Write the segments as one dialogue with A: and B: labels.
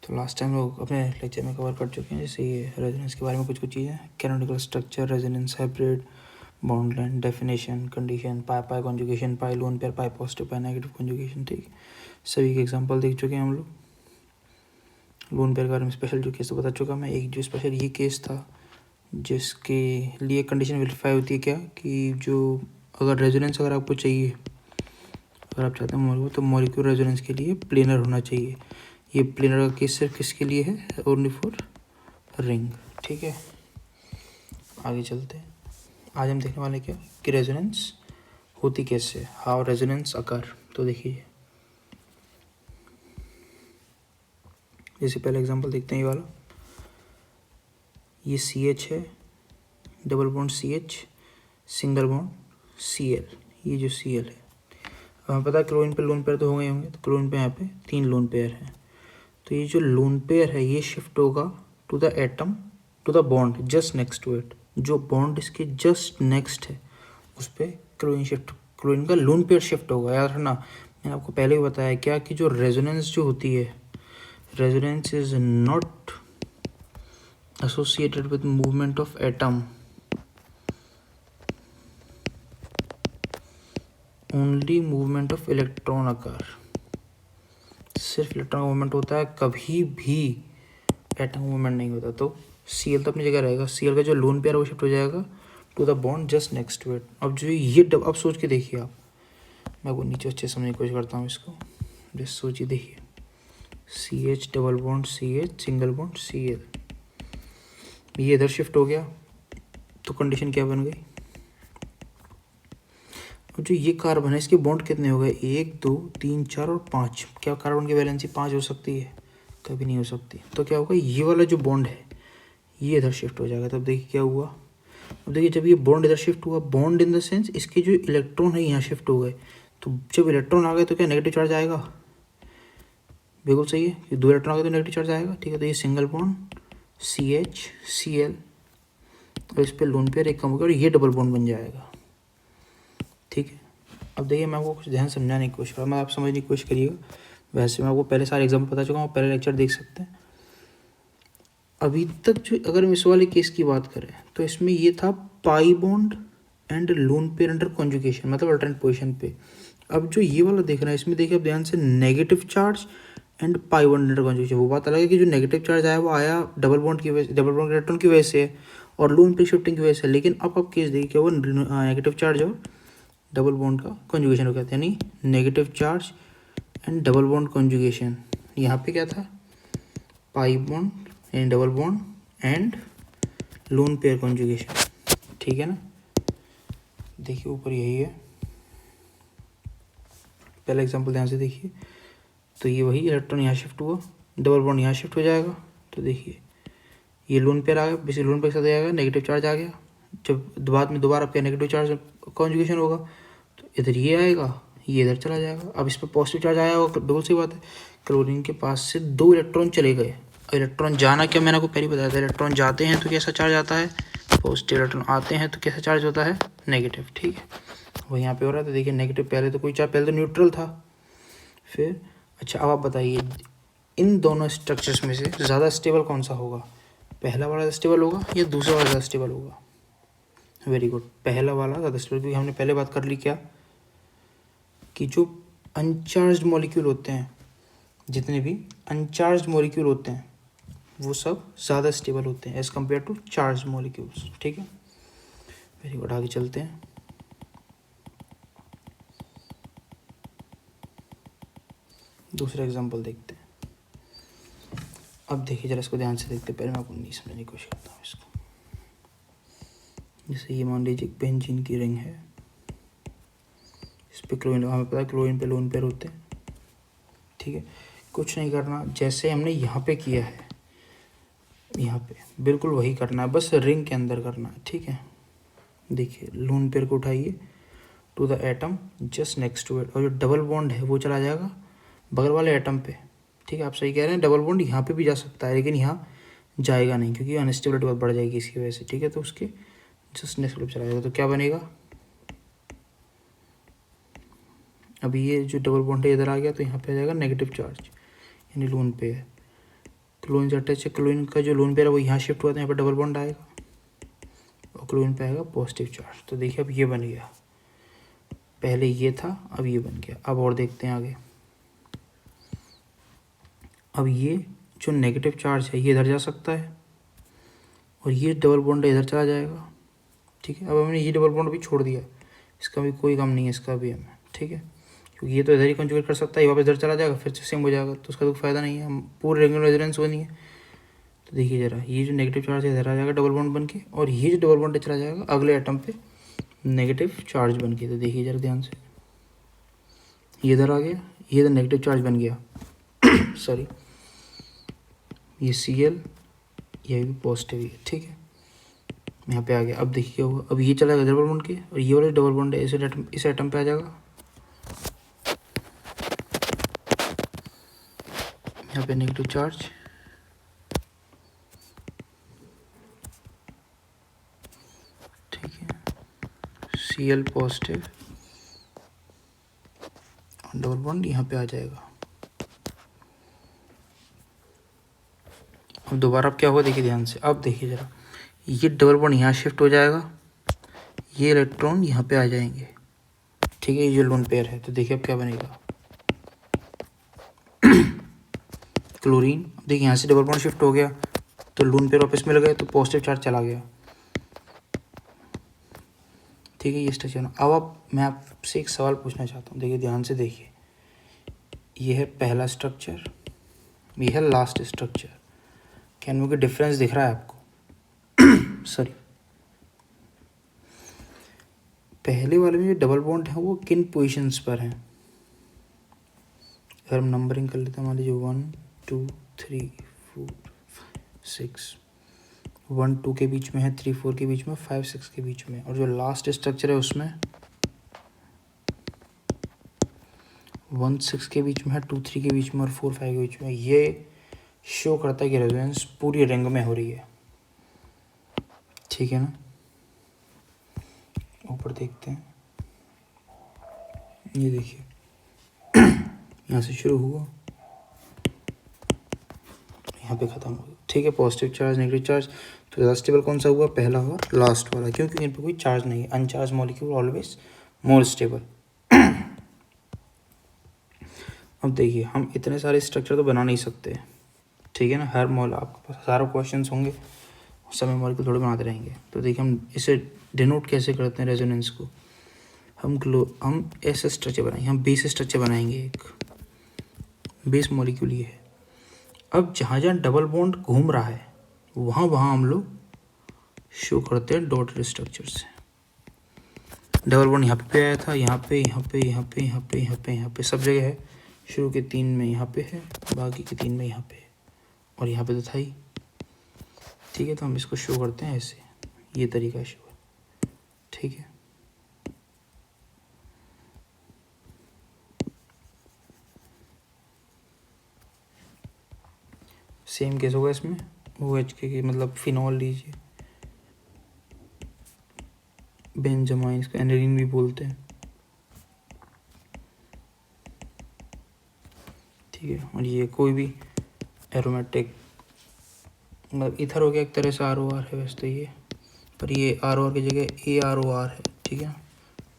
A: तो last time लोग अपने लेक्चर में कवर कर चुके हैं, जैसे ये रेजोनेंस के बारे में कुछ चीज़ें, canonical structure, resonance, hybrid, bond length, definition, condition, pi pi conjugation, pi lone pair, pi positive, pi negative conjugation. ठीक, सभी के एग्जांपल देख चुके हैं हम लोग। लोन पेयर के बारे में स्पेशल जो केस बता चुका मैं। एक जो स्पेशल ये केस था जिसके लिए कंडीशन वेरीफाई होती है क्या, कि जो अगर रेजोनेंस अगर आपको चाहिए, अगर आप चाहते हैं तो मॉलिक्यूल रेजोनेंस के लिए प्लेनर होना चाहिए। ये प्लेनर का केस सिर्फ किसके लिए है? Only for ring. ठीक है, आगे चलते हैं। आज हम देखने वाले क्या कि रेजोनेंस होती कैसे, हाउ रेजोनेंस अकर। तो देखिए, जैसे पहले एग्जांपल देखते हैं ये वाला। ये CH है, double bond CH, single bond Cl। ये जो Cl है, हमें पता है क्लोरीन पे लोन पेयर तो हो गए होंगे, तो क्लोरीन पे यहाँ पे 3 लोन पेयर हैं। तो ये जो लोन पेयर है ये शिफ्ट होगा to the atom, to the bond just next to it. जो बॉन्ड इसके जस्ट नेक्स्ट है उस पर क्लोरीन का लोन पेयर शिफ्ट होगा। याद रखना, मैंने आपको पहले ही बताया क्या कि जो रेजोनेंस जो होती है, resonance is not associated with movement of atom, only movement of electron occur. सिर्फ इलेक्ट्रॉन मूवमेंट होता है, कभी भी एटम मूवमेंट नहीं होता। तो Cl तो अपनी जगह रहेगा, Cl का जो लोन पेयर वो शिफ्ट हो जाएगा to the bond just next to it. अब जो ये अब सोच के देखिए आप, मैं वो नीचे अच्छे समझने की कोशिश करता हूँ इसको, जस्ट सोचिए। देखिए CH double bond CH, single bond Cl, ये इधर शिफ्ट हो गया तो कंडीशन क्या बन गई? अब जो ये कार्बन है इसके बॉन्ड कितने हो गए? 1 2 3 4 और 5। क्या कार्बन की वैलेंसी 5 हो सकती है? कभी नहीं हो सकती। तो क्या होगा, ये वाला जो बॉन्ड है ये इधर शिफ्ट हो जाएगा। तब देखिए क्या हुआ। अब देखिए जब ये बॉन्ड इधर शिफ्ट हुआ, बॉन्ड इन द सेंस इसके जो इलेक्ट्रॉन है यहाँ शिफ्ट हो गए, तो जब इलेक्ट्रॉन आ गए तो क्या नेगेटिव चार्ज आएगा? बिल्कुल सही है कि 2 इलेक्ट्रॉन आ गए तो नेगेटिव चार्ज आएगा। ठीक है, तो ये सिंगल बॉन्ड CH Cl और इस पर लोन पेयर एक कम होगा और ये डबल बॉन्ड बन जाएगा। ठीक है, अब देखिए मैं आपको कुछ ध्यान समझाने की कोशिश करूँ, मैं आप समझने की कोशिश करिएगा। वैसे मैं आपको पहले सारे एग्जाम्पल बता चुका हूँ, पहले लेक्चर देख सकते हैं। अभी तक जो अगर हम इस वाले केस की बात करें तो इसमें ये था पाई bond and lone pair under conjugation, मतलब अल्टरनेट पोजीशन पे। अब जो ये वाला देख रहे हैं इसमें देखिए आप ध्यान से, negative charge and pi bond under conjugation. वो बात अलग है कि जो नेगेटिव चार्ज आया वो आया डबल बॉन्ड की वजह से, डबल बॉन्ड इलेक्ट्रॉन की वजह से और लोन पेयर शिफ्टिंग की वजह से। लेकिन अब आप केस देखिए वो नेगेटिव चार्ज और डबल बॉन्ड का कॉन्जुगेशन हो गया था, यानी negative charge and double bond conjugation. यहाँ पे क्या था? पाई bond and double bond and lone pair conjugation. ठीक है ना, देखिए ऊपर यही है। पहला एग्जांपल ध्यान से देखिए, तो ये वही इलेक्ट्रॉन यहाँ शिफ्ट हुआ, डबल बॉन्ड यहाँ शिफ्ट हो जाएगा। तो देखिए ये लोन पेयर आ गया, बेसिकली लोन पेयर के साथ आएगा, नेगेटिव चार्ज आ गया। जब बाद में दोबारा आपका नेगेटिव चार्ज कॉन्जुगेशन होगा तो इधर ये आएगा, ये इधर चला जाएगा। अब इस पर पॉजिटिव चार्ज आया होगा, बिल्कुल सही बात है, क्लोरीन के पास से 2 इलेक्ट्रॉन चले गए। इलेक्ट्रॉन जाना क्या, मैंने आपको पहले बताया था, इलेक्ट्रॉन जाते हैं तो कैसा चार्ज आता है? पॉजिटिव। इलेक्ट्रॉन आते हैं तो कैसा चार्ज होता है? नेगेटिव। ठीक है, वो यहाँ पे हो रहा है। तो देखिए नेगेटिव पहले तो कोई चार्ज, पहले तो न्यूट्रल था, फिर अच्छा। अब आप बताइए इन दोनों स्ट्रक्चर्स में से ज़्यादा स्टेबल कौन सा होगा? पहला वाला स्टेबल होगा या दूसरा वाला ज़्यादा स्टेबल होगा? वेरी गुड, पहला वाला ज़्यादा स्टेबल, क्योंकि हमने पहले बात कर ली क्या कि जो अनचार्ज मॉलिक्यूल होते हैं, जितने भी अनचार्ज मॉलिक्यूल होते हैं वो सब ज़्यादा स्टेबल होते हैं as compare to charge molecules. ठीक है, वेरी गुड, आगे चलते हैं। दूसरा एग्जांपल देखते हैं। अब देखिए जरा इसको ध्यान से देखते हैं, पहले मैं आपको नहीं समझने की कोशिश करता हूँ इसको। जैसे ये मान लीजिए बेंजीन की रिंग है, इस पर क्लोरीन, हमें पता है क्लोरीन पे लोन पेयर होते हैं। ठीक है, कुछ नहीं करना, जैसे हमने यहाँ पे किया है यहाँ पे बिल्कुल वही करना है, बस रिंग के अंदर करना है। ठीक है, देखिए लोन पेयर को उठाइए to the atom just next to it, और जो डबल बॉन्ड है वो चला जाएगा बगल वाले एटम पे। ठीक है, आप सही कह रहे हैं, डबल बॉन्ड यहाँ पे भी जा सकता है लेकिन यहाँ जाएगा नहीं, क्योंकि अनस्टेबिलिटी बहुत बढ़ जाएगी इसकी वजह से। ठीक है, तो उसके जस्ट नेक्स्ट पे चला जाएगा। तो क्या बनेगा, अभी ये जो डबल बॉन्ड है इधर आ गया तो यहाँ पे आ जाएगा नेगेटिव चार्ज, यानी लोन पेयर। क्लोरीन से अटैच है, क्लोरीन का जो लोन पेयर है वो यहाँ शिफ्ट हुआ था, यहाँ पर डबल बॉन्ड आएगा और क्लोरीन पे आएगा पॉजिटिव चार्ज। तो देखिए अब ये बन गया, पहले ये था अब ये बन गया। अब और देखते हैं आगे। अब ये जो नेगेटिव चार्ज है ये इधर जा सकता है और ये डबल बॉन्ड इधर चला जाएगा, ठीक है। अब हमने ये डबल बॉन्ड भी छोड़ दिया, इसका भी कोई काम नहीं है इसका भी हमें, ठीक है, क्योंकि ये तो इधर ही कंजुगेट कर सकता है, वापस इधर चला जाएगा फिर से सेम हो जाएगा, तो उसका तो फ़ायदा नहीं है, हम पूरे रेगुलर रेजोनेंस होनी है। तो देखिए ज़रा, ये जो नेगेटिव चार्ज है इधर आ जाएगा डबल बॉन्ड बन के, और ये जो डबल बॉन्ड चला जाएगा अगले एटम पे नेगेटिव चार्ज बन के। तो देखिए ज़रा ध्यान से, ये इधर आ गया, ये इधर नेगेटिव चार्ज बन गया सॉरी, ये Cl, ये भी पॉजिटिव है, ठीक है, यहाँ पे आ गया। अब देखिए क्या हुआ, अब ये चला गया डबल बॉन्ड के, और ये वाला डबल बॉन्ड है इस एटम पे आ जाएगा, यहाँ पे नेगेटिव चार्ज, ठीक है, Cl पॉजिटिव और डबल बॉन्ड यहाँ पे आ जाएगा। अब दोबारा अब क्या होगा देखिए ध्यान से, अब देखिए ज़रा, ये डबल बॉन्ड यहाँ शिफ्ट हो जाएगा, ये इलेक्ट्रॉन यहाँ पे आ जाएंगे, ठीक है, ये जो लोन पेयर है। तो देखिए अब क्या बनेगा, क्लोरीन, देखिए यहाँ से डबल बॉन्ड शिफ्ट हो गया तो लोन पेयर वापस मिल गए, तो पॉजिटिव चार्ज चला गया, ठीक है, ये स्ट्रक्चर। अब मैं आपसे एक सवाल पूछना चाहता हूँ, देखिए ध्यान से देखिए, ये है पहला स्ट्रक्चर, ये है लास्ट स्ट्रक्चर, क्या इनमें कोई डिफरेंस दिख रहा है आपको सॉरी, पहले वाले में जो डबल बॉन्ड है वो किन पोजीशंस पर हैं, अगर हम नंबरिंग कर लेते हैं, मान लीजिए 1 2 3 4 6, 1 2 के बीच में है, 3 4 के बीच में, 5 6 के बीच में, और जो लास्ट स्ट्रक्चर है उसमें 1 6 के बीच में है, 2 3 के बीच में और 4 5 के बीच में। ये शो करता है कि रेजोनेंस पूरी रिंग में हो रही है, ठीक है ना। ऊपर देखते हैं, ये देखिए यहाँ से शुरू हुआ, यहाँ पे ख़त्म हुआ, ठीक है, पॉजिटिव चार्ज नेगेटिव चार्ज। तो ज़्यादा स्टेबल कौन सा हुआ, पहला हुआ, लास्ट वाला, क्योंकि इन पर कोई चार्ज नहीं है, अनचार्ज मॉलिक्यूल ऑलवेज मोर स्टेबल। अब देखिए हम इतने सारे स्ट्रक्चर तो बना नहीं सकते, ठीक है ना, हर मॉल आपके पास हज़ारों क्वेश्चन होंगे, समय मॉलिक्यूल थोड़े बनाते रहेंगे। तो देखिए हम इसे डिनोट कैसे करते हैं रेजोनेंस को, हम ऐसे स्ट्रक्चर बनाएंगे, हम बेस स्ट्रक्चर बनाएंगे, एक बेस मॉलिक्यूल ये है। अब जहाँ जहाँ डबल बॉन्ड घूम रहा है वहाँ वहाँ हम लोग शो करते हैं डॉटेड स्ट्रक्चर से। डबल बॉन्ड यहाँ पे आया था, यहाँ पे यहाँ पे यहाँ पे यहाँ पे यहाँ पे यहाँ पे सब जगह है, शुरू के 3 में यहाँ पे है, बाकी के 3 में यहाँ पे है, और यहाँ पे तो था ही, ठीक है। तो हम इसको शो करते हैं ऐसे, ये तरीका शो है, ठीक है। सेम केस होगा इसमें, OH के मतलब फिनॉल लीजिए, बेंजामाइन, इसको एनेलिन भी बोलते हैं, ठीक है। और ये कोई भी एरोमेटिक मतलब इथर हो गया एक तरह से, ROR है वैसे तो ये, पर ये ROR की जगह AROR है, ठीक है,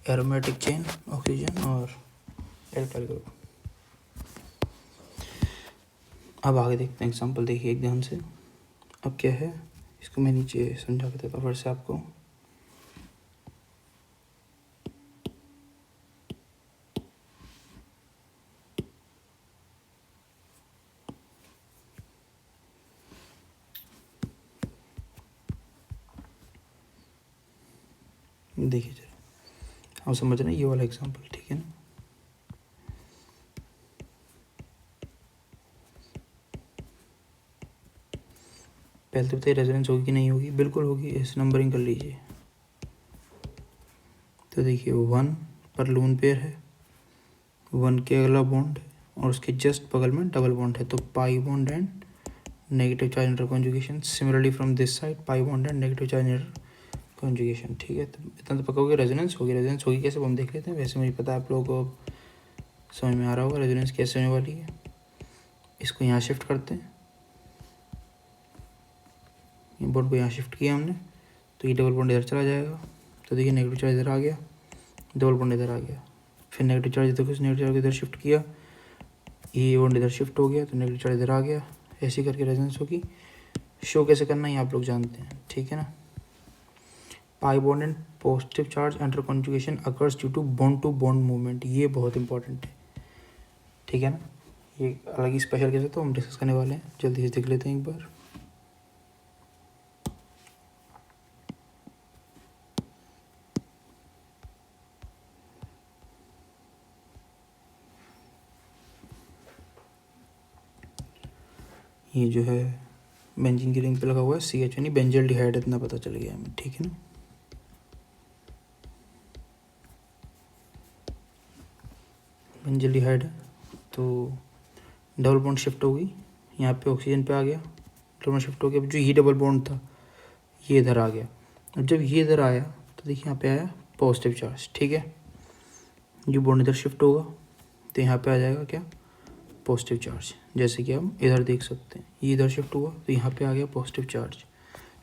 A: एरोमेटिक चेन ऑक्सीजन और एल्काइल ग्रुप। अब आगे देखते हैं एग्जांपल, देखिए एक ध्यान से। अब क्या है, इसको मैं नीचे समझा के देता हूँ फिर से आपको। देखिए जरा, हम समझ रहे हैं ये वाला एग्जांपल, ठीक है ना। पहले तो बताइए रेजोनेंस होगी कि नहीं होगी, बिल्कुल होगी, इस नंबरिंग कर लीजिए। तो देखिए 1 पर लोन पेयर है, 1 के अगला बॉन्ड है और उसके जस्ट बगल में डबल बॉन्ड है, तो पाई bond and negative charge inter conjugation. Similarly from this side pi bond and negative charge inter conjugation, ठीक है। तो इतना तो पक्का होगी, रेजोनेंस होगी। रेजोनेंस होगी कैसे वो हम देख लेते हैं, वैसे मुझे पता है आप लोगों को समझ में आ रहा होगा रेजोनेंस कैसे होने वाली है। इसको यहाँ शिफ्ट करते हैं, बॉन्ड को यहाँ शिफ्ट किया हमने, तो ये डबल बॉन्ड इधर चला जाएगा। तो देखिए नेगेटिव चार्ज इधर आ गया, डबल बॉन्ड इधर आ गया। फिर नेगेटिव चार्ज देखो, नेगेटिव चार्ज इधर शिफ्ट किया, ये बॉन्ड इधर शिफ्ट हो गया, तो नेगेटिव चार्ज इधर आ गया। ऐसे करके रेजोनेंस होगी। शो कैसे करना है आप लोग जानते हैं, ठीक है ना। Pi bond and positive charge under conjugation occurs due to bond movement. ये बहुत इंपॉर्टेंट है, ठीक है ना। ये अलग ही स्पेशल केस है, तो हम डिस्कस करने वाले हैं। जल्दी से देख लेते हैं एक बार। ये जो है बेंजीन की रिंग पे लगा हुआ है CH यानी बेंजल्डिहाइड, इतना पता चल गया हमें, ठीक है ना। बेंजल्डिहाइड है, तो डबल बॉन्ड शिफ्ट हो गई, यहाँ पे ऑक्सीजन पे आ गया, डबल बॉन्ड शिफ्ट हो गया। जो ये डबल बॉन्ड था ये इधर आ गया, और जब ये इधर आया तो देखिए यहाँ पे आया पॉजिटिव चार्ज, ठीक है। ये बॉन्ड इधर शिफ्ट होगा तो यहाँ पे आ जाएगा क्या, पॉजिटिव चार्ज। जैसे कि हम इधर देख सकते हैं, ये इधर शिफ्ट हुआ तो यहाँ पे आ गया पॉजिटिव चार्ज,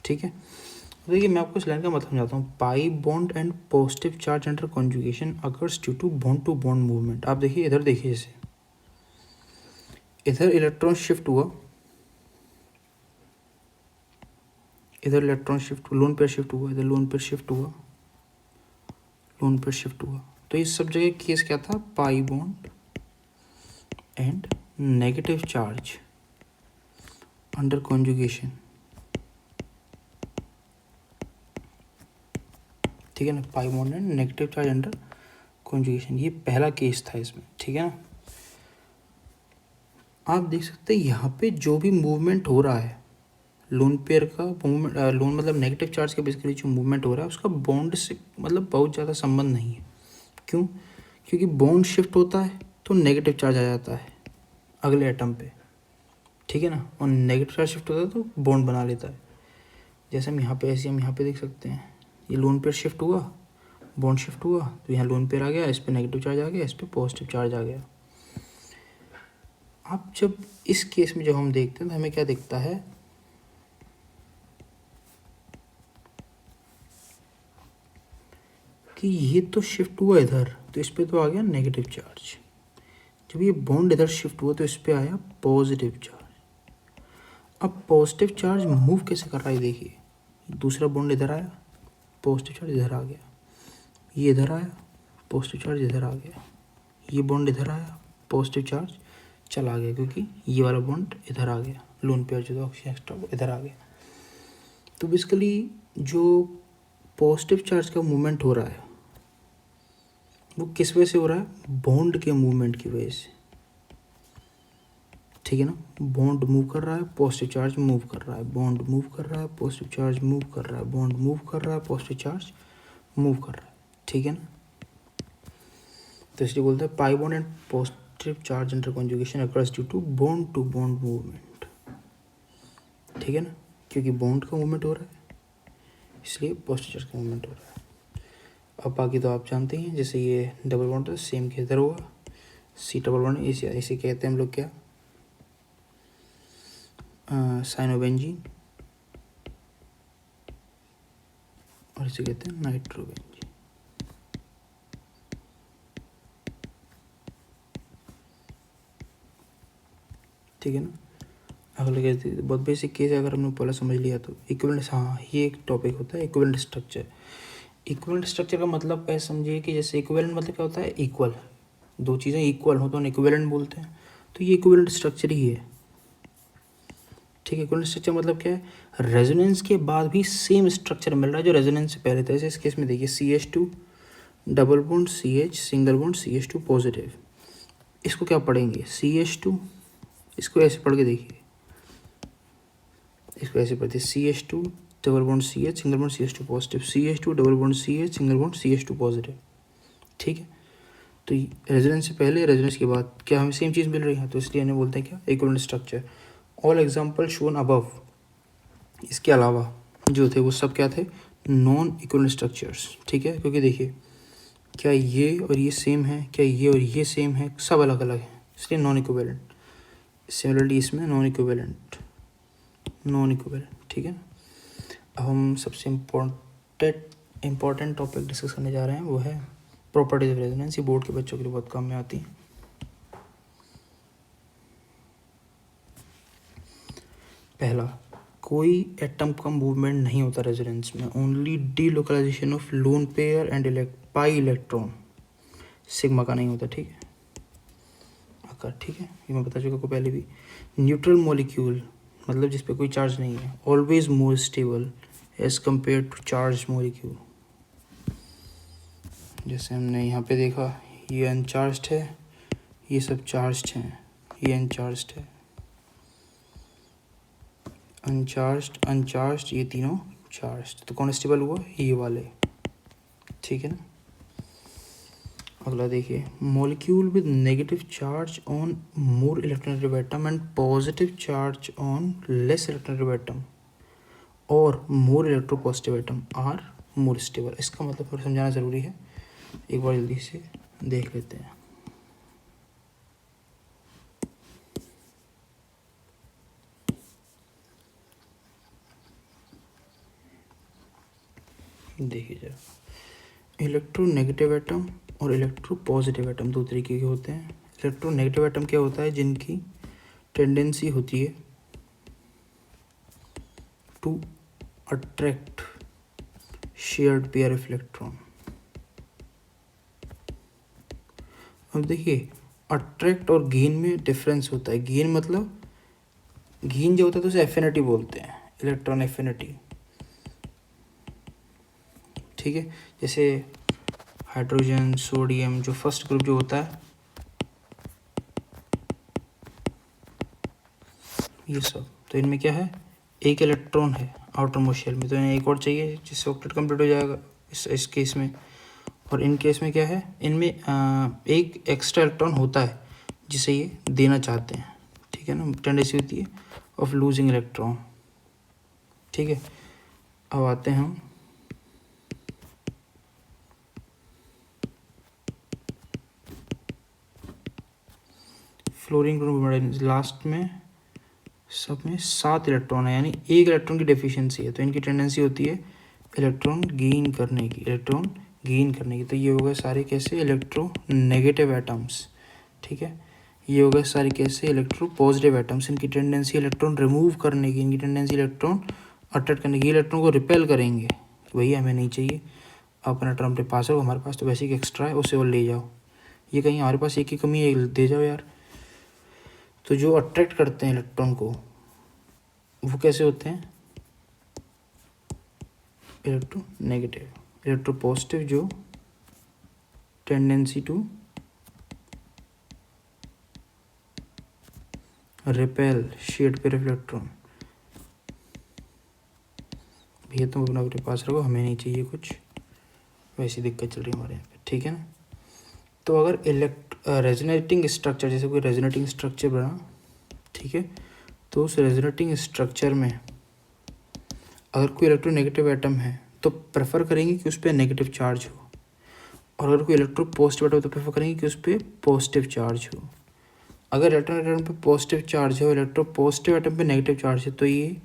A: ठीक है। तो देखिए मैं आपको इस लाइन का मतलब समझाता हूँ। Pi bond and positive charge under conjugation occurs due to bond movement. आप देखिए इधर, देखिए जैसे इधर इलेक्ट्रॉन शिफ्ट हुआ, इधर electron shift, lone pair shift हुआ, इधर लोन पेयर शिफ्ट हुआ, लोन पेयर शिफ्ट हुआ। तो इस सब जगह केस क्या था, पाई bond and negative charge under conjugation, ठीक है ना। Pi bond and negative charge under conjugation, ये पहला केस था इसमें, ठीक है ना। आप देख सकते हैं यहाँ पे जो भी मूवमेंट हो रहा है, लोन पेयर का मूवमेंट, लोन मतलब नेगेटिव चार्ज का बेसिकली जो मूवमेंट हो रहा है उसका बॉन्ड से मतलब बहुत ज़्यादा संबंध नहीं है। क्यों? क्योंकि बॉन्ड शिफ्ट होता है तो नेगेटिव चार्ज आ जाता है अगले एटम पे, ठीक है ना। और नेगेटिव चार्ज शिफ्ट होता है तो बॉन्ड बना लेता है। जैसे हम यहाँ पे, ऐसे हम यहाँ पे देख सकते हैं, ये लोन पेयर शिफ्ट हुआ, बॉन्ड शिफ्ट हुआ, तो यहाँ लोन पेयर आ गया, इस पर नेगेटिव चार्ज आ गया, इस पर पॉजिटिव चार्ज आ गया। अब जब इस केस में जब हम देखते हैं तो हमें क्या दिखता है कि ये तो शिफ्ट हुआ इधर, तो इस पर तो आ गया नेगेटिव चार्ज। जब ये बॉन्ड इधर शिफ्ट हुआ तो इस पर आया पॉजिटिव चार्ज। अब पॉजिटिव चार्ज मूव कैसे कर रहा है, देखिए दूसरा बॉन्ड इधर आया, पॉजिटिव चार्ज इधर आ गया, ये इधर आया, पॉजिटिव चार्ज इधर आ गया, ये बॉन्ड इधर आया, पॉजिटिव चार्ज चला गया, क्योंकि ये वाला बॉन्ड इधर आ गया, लोन पेयर जो था ऑक्सीजन एक्स्ट्रा वो इधर आ गया। तो बेसिकली जो पॉजिटिव चार्ज का मूवमेंट हो रहा है वो किस वजह से हो रहा है, बॉन्ड के मूवमेंट की वजह से, ठीक है ना। बॉन्ड मूव कर रहा है, पॉजिटिव चार्ज मूव कर रहा है, बॉन्ड मूव कर रहा है, पॉजिटिव चार्ज मूव कर रहा है, बॉन्ड मूव कर रहा है, पॉजिटिव चार्ज मूव कर रहा है, ठीक है ना। तो इसलिए बोलते हैं pi bond and positive charge under conjugation across due to bond movement, ठीक है ना। क्योंकि बॉन्ड का मूवमेंट हो रहा है इसलिए पॉजिटिव चार्ज का मूवमेंट हो रहा है। अब बाकी तो आप जानते हैं, जैसे ये डबल बॉन्ड था सेम के इधर होगा, सी डबल बॉन्ड, इसे कहते हैं हम लोग क्या, साइनोबेंजीन, और इसे कहते हैं नाइट्रोबेंजीन, ठीक है ना। अगले कहते हैं बहुत बेसिक केस है, अगर हमने पहले समझ लिया तो इक्विवेलेंट, हाँ ये एक टॉपिक होता है इक्विवेलेंट स्ट्रक्चर। इक्विवेलेंट स्ट्रक्चर का मतलब ऐसे समझिए कि जैसे इक्विवेलेंट मतलब क्या होता है, इक्वल, दो चीज़ें इक्वल हो तो हम इक्विवेलेंट बोलते हैं। तो ये इक्विवेलेंट स्ट्रक्चर ही है, ठीक है। इक्विवेलेंट स्ट्रक्चर मतलब क्या है, रेजोनेंस के बाद भी सेम स्ट्रक्चर मिल रहा है जो रेजोनेंस से पहले था। जैसे इस केस में देखिए CH2 double bond CH single bond CH2 positive, इसको क्या पढ़ेंगे CH2, इसको ऐसे पढ़ के देखिए, इसको ऐसे पढ़ते CH2 double bond CH single bond CH2 positive, CH2 double bond CH single bond CH2 positive, ठीक है। तो रेजोनेंस से पहले रेजोनेंस के बाद क्या हमें सेम चीज़ मिल रही है, तो इसलिए हमें बोलते हैं क्या, equivalent structure. All example shown above, इसके अलावा जो थे वो सब क्या थे, नॉन इक्विवेलेंट स्ट्रक्चर्स, ठीक है। क्योंकि देखिए क्या ये और ये सेम है, क्या ये और ये सेम है, सब अलग अलग हैं, इसलिए नॉन इक्विवेलेंट। सिमिलरली इसमें नॉन इक्विवेलेंट, ठीक है ना। अब हम सबसे इम्पोर्टेंट टॉपिक डिस्कस करने जा रहे हैं, वो है प्रॉपर्टीज ऑफ रेजोनेंस। ये बोर्ड के बच्चों के लिए बहुत काम में आती है। पहला, कोई एटम का मूवमेंट नहीं होता रेजोनेंस में, only delocalization of lone pair and pi electron, sigma का नहीं होता, ठीक है। आकर, ठीक है, ये मैं बता चुका को पहले भी। न्यूट्रल मॉलिक्यूल मतलब जिस पे कोई चार्ज नहीं है, always more stable as compare to charge molecule. जैसे हमने यहाँ पे देखा, ये अनचार्ज्ड है, ये सब चार्ज्ड हैं, ये अनचार्ज्ड है, अनचार्ज्ड, ये तीनों चार्ज्ड, तो कौन स्टेबल हुआ, ये वाले, ठीक है ना। अगला देखिए, molecule with negative charge on more electronegative atom and positive charge on less electronegative atom और more electropositive atom are more stable. इसका मतलब थोड़ा समझाना ज़रूरी है, एक बार जल्दी से देख लेते हैं। देखिए जरा, इलेक्ट्रोनेगेटिव एटम और इलेक्ट्रोपॉजिटिव एटम दो तरीके के होते हैं। इलेक्ट्रोनेगेटिव एटम क्या होता है, जिनकी टेंडेंसी होती है to attract shared pair of electron. अब देखिए, अट्रैक्ट और गेन में डिफरेंस होता है। गेन मतलब, गेन जो होता है तो उसे एफिनिटी बोलते हैं, इलेक्ट्रॉन एफिनिटी, ठीक है। जैसे हाइड्रोजन, सोडियम, जो फर्स्ट ग्रुप जो होता है, ये सब, तो इनमें क्या है, एक इलेक्ट्रॉन है आउटर मोस्ट शेल में, तो इन्हें एक और चाहिए जिससे ऑक्टेट कंप्लीट हो जाएगा इस केस में। और इन केस में क्या है, इनमें एक एक्स्ट्रा इलेक्ट्रॉन होता है जिसे ये देना चाहते हैं, ठीक है ना। टेंडेंसी होती है ऑफ लूजिंग इलेक्ट्रॉन, ठीक है। अब आते हैं हम फ्लोरीन क्रोमोडाइन, लास्ट में सब में 7 इलेक्ट्रॉन है, यानी एक इलेक्ट्रॉन की डेफिशिएंसी है, तो इनकी टेंडेंसी होती है इलेक्ट्रॉन गेन करने की, तो ये हो गए सारे कैसे, इलेक्ट्रोनेगेटिव एटम्स, ठीक है। ये हो गए सारे कैसे, इलेक्ट्रोपॉजिटिव एटम्स, इनकी टेंडेंसी इलेक्ट्रॉन रिमूव करने की, इनकी टेंडेंसी इलेक्ट्रॉन अट्रैक्ट करने की, इलेक्ट्रॉन को रिपेल करेंगे, भैया हमें नहीं चाहिए, अपना टर्म पे पास हो, हमारे पास तो वैसे ही एक्स्ट्रा है, उसे और ले जाओ, ये कहीं हमारे पास एक ही कमी है, दे जाओ यार। तो जो अट्रैक्ट करते हैं इलेक्ट्रॉन को, वो कैसे होते हैं, इलेक्ट्रोनेगेटिव। इलेक्ट्रोपॉजिटिव जो tendency to repel shared pair of electron, भैया तुम अपना अपने पास रखो, हमें नहीं चाहिए कुछ, वैसी दिक्कत चल रही है हमारे यहाँ पे, ठीक है ना। तो अगर रेजोनेटिंग स्ट्रक्चर, जैसे कोई रेजोनेटिंग स्ट्रक्चर बना, ठीक है, तो उस रेजोनेटिंग स्ट्रक्चर में अगर कोई इलेक्ट्रोनेगेटिव एटम है तो प्रेफर करेंगे कि उस पर नेगेटिव चार्ज हो, और अगर कोई इलेक्ट्रो पॉजिटिव एटम तो प्रेफर करेंगे कि उस पर पॉजिटिव चार्ज हो। अगर इलेक्ट्रोनेगेटिव एटम पे पॉजिटिव चार्ज है और इलेक्ट्रो पॉजिटिव एटम पे नेगेटिव चार्ज है, तो ये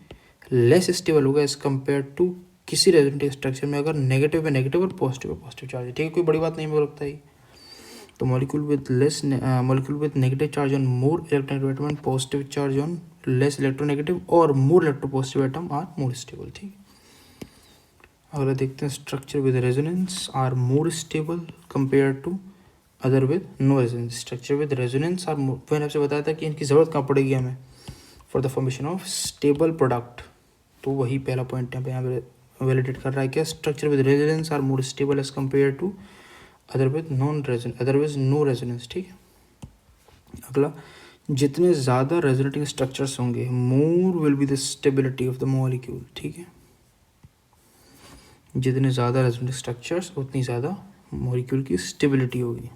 A: लेस स्टेबल होगा एज कम्पेयर टू किसी रेजोनेटिव स्ट्रक्चर में अगर नेगेटिव पे नेगेटिव और पॉजिटिव पे पॉजिटिव चार्ज है, ठीक है। कोई बड़ी बात नहीं मुझे लगता है। तो molecule with negative charge on more electronegative atom and positive charge on less electronegative और more electropositive atom are more stable, ठीक है। अगला देखते हैं, structure with resonance are more stable compare to other with no resonance. Structure with resonance are more, मैंने आपसे बताया था कि इनकी ज़रूरत कहाँ पड़ेगी हमें, for the formation of stable product, तो वही पहला पॉइंट यहाँ पे वैलिडेट कर रहा है क्या, structure with resonance are more stable as compare to otherwise no resonance, ठीक है। अगला, जितने ज़्यादा रेजोनेटिंग स्ट्रक्चर्स होंगे, more will be the stability of the molecule, ठीक है। जितने ज़्यादा रेजोनेटिंग स्ट्रक्चर्स उतनी ज़्यादा मॉलिक्यूल की स्टेबिलिटी होगी,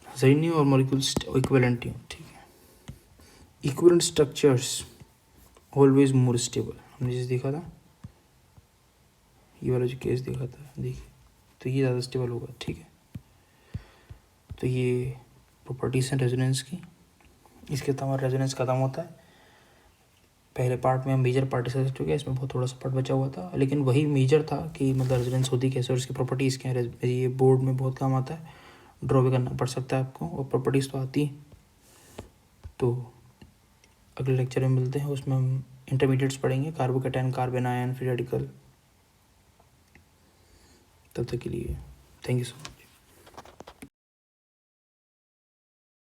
A: सही नहीं, और मॉलिक्यूल इक्विवेलेंट ही, ठीक है। Equivalent structures always more stable, हमने जिस देखा था, ये वाला जो केस देखा था, देखिए, तो ये ज़्यादा स्टेबल होगा, ठीक है। तो ये प्रॉपर्टीज हैं रेजोनेंस की, इसके तो हमारा रेजोनेंस ख़त्म होता है। पहले पार्ट में हम मेजर पार्ट डिस्कस हो गया, इसमें बहुत थोड़ा सा पार्ट बचा हुआ था, लेकिन वही मेजर था कि मतलब रेजिडेंस होती कैसे और इसकी प्रॉपर्टीज़ क्या है। ये बोर्ड में बहुत काम आता है, ड्रॉ भी करना पड़ सकता है आपको, और प्रॉपर्टीज़ तो आती हैं। तो अगले लेक्चर में मिलते हैं, उसमें हम इंटरमीडिएट्स पढ़ेंगे, carbocation, carbon ion, free radical. तब तक के लिए थैंक यू सो मच।